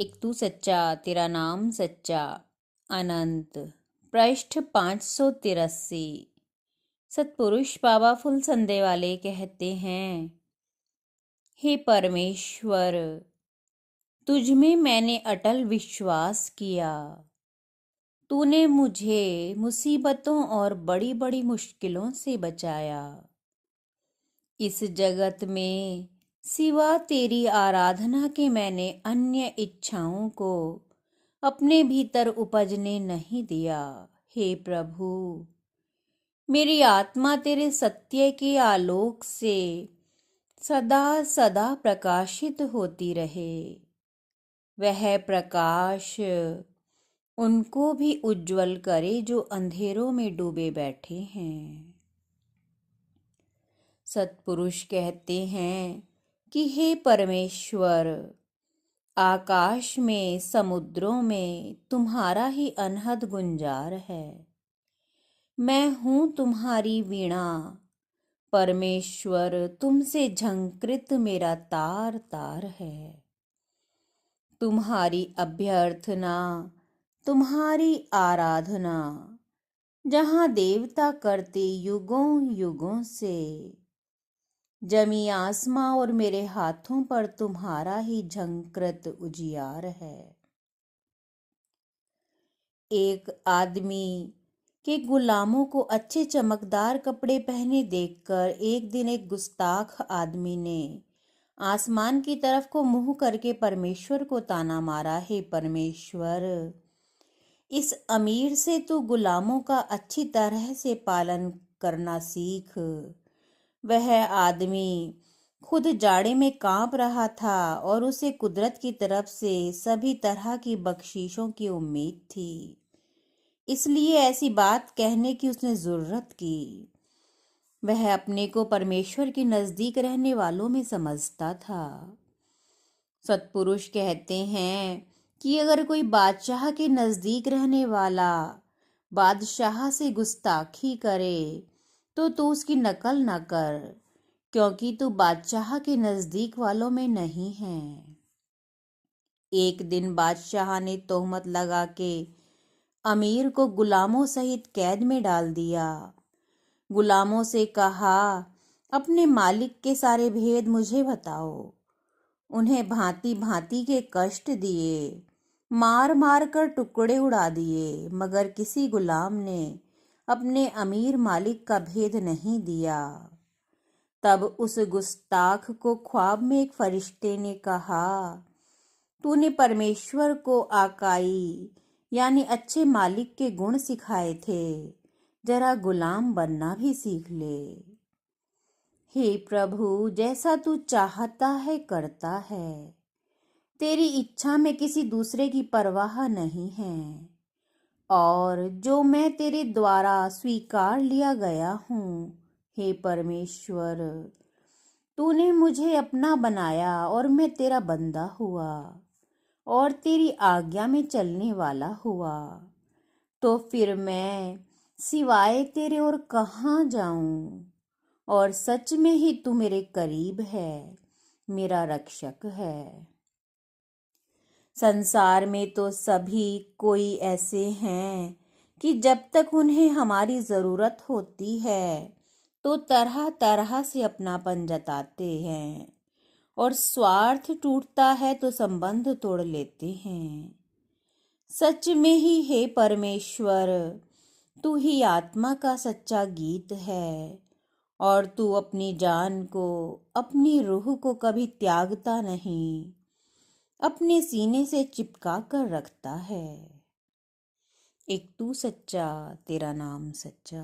एक तू सच्चा तेरा नाम सच्चा। अनंत। पृष्ठ 583। सतपुरुष बाबा फुल संदे वाले कहते हैं, हे परमेश्वर, तुझ में मैंने अटल विश्वास किया। तूने मुझे मुसीबतों और बड़ी बड़ी मुश्किलों से बचाया। इस जगत में सिवा तेरी आराधना के मैंने अन्य इच्छाओं को अपने भीतर उपजने नहीं दिया। हे प्रभु, मेरी आत्मा तेरे सत्य के आलोक से सदा सदा प्रकाशित होती रहे। वह प्रकाश उनको भी उज्जवल करे जो अंधेरों में डूबे बैठे हैं। सतपुरुष कहते हैं कि हे परमेश्वर, आकाश में समुद्रों में तुम्हारा ही अनहद गुंजार है। मैं हूँ तुम्हारी वीणा। परमेश्वर, तुमसे झंकृत मेरा तार तार है। तुम्हारी अभ्यर्थना, तुम्हारी आराधना, जहाँ देवता करते युगों युगों से। जमी आसमां और मेरे हाथों पर तुम्हारा ही झंकृत उजियार है। एक आदमी के गुलामों को अच्छे चमकदार कपड़े पहने देखकर एक दिन एक गुस्ताख आदमी ने आसमान की तरफ को मुंह करके परमेश्वर को ताना मारा, हे परमेश्वर, इस अमीर से तू गुलामों का अच्छी तरह से पालन करना सीख। वह आदमी खुद जाड़े में कांप रहा था और उसे कुदरत की तरफ से सभी तरह की बख्शीशों की उम्मीद थी, इसलिए ऐसी बात कहने की उसने जरूरत की। वह अपने को परमेश्वर के नजदीक रहने वालों में समझता था। सतपुरुष कहते हैं कि अगर कोई बादशाह के नजदीक रहने वाला बादशाह से गुस्ताखी करे तो तू उसकी नकल न कर, क्योंकि तू बादशाह के नजदीक वालों में नहीं है। एक दिन बादशाह ने तोहमत लगा के अमीर को गुलामों सहित कैद में डाल दिया। गुलामों से कहा, अपने मालिक के सारे भेद मुझे बताओ। उन्हें भांति भांति के कष्ट दिए, मार मार कर टुकड़े उड़ा दिए, मगर किसी गुलाम ने अपने अमीर मालिक का भेद नहीं दिया। तब उस गुस्ताख को ख्वाब में एक फरिश्ते ने कहा, तूने परमेश्वर को आकाई यानी अच्छे मालिक के गुण सिखाए थे, जरा गुलाम बनना भी सीख ले। हे प्रभु, जैसा तू चाहता है करता है। तेरी इच्छा में किसी दूसरे की परवाह नहीं है, और जो मैं तेरे द्वारा स्वीकार लिया गया हूँ, हे परमेश्वर, तूने मुझे अपना बनाया और मैं तेरा बंदा हुआ और तेरी आज्ञा में चलने वाला हुआ। तो फिर मैं सिवाय तेरे और कहाँ जाऊं? और सच में ही तू मेरे करीब है, मेरा रक्षक है। संसार में तो सभी कोई ऐसे हैं कि जब तक उन्हें हमारी जरूरत होती है तो तरह तरह से अपनापन जताते हैं, और स्वार्थ टूटता है तो संबंध तोड़ लेते हैं। सच में ही हे परमेश्वर, तू ही आत्मा का सच्चा गीत है, और तू अपनी जान को, अपनी रूह को कभी त्यागता नहीं, अपने सीने से चिपका कर रखता है। एक तू सच्चा तेरा नाम सच्चा।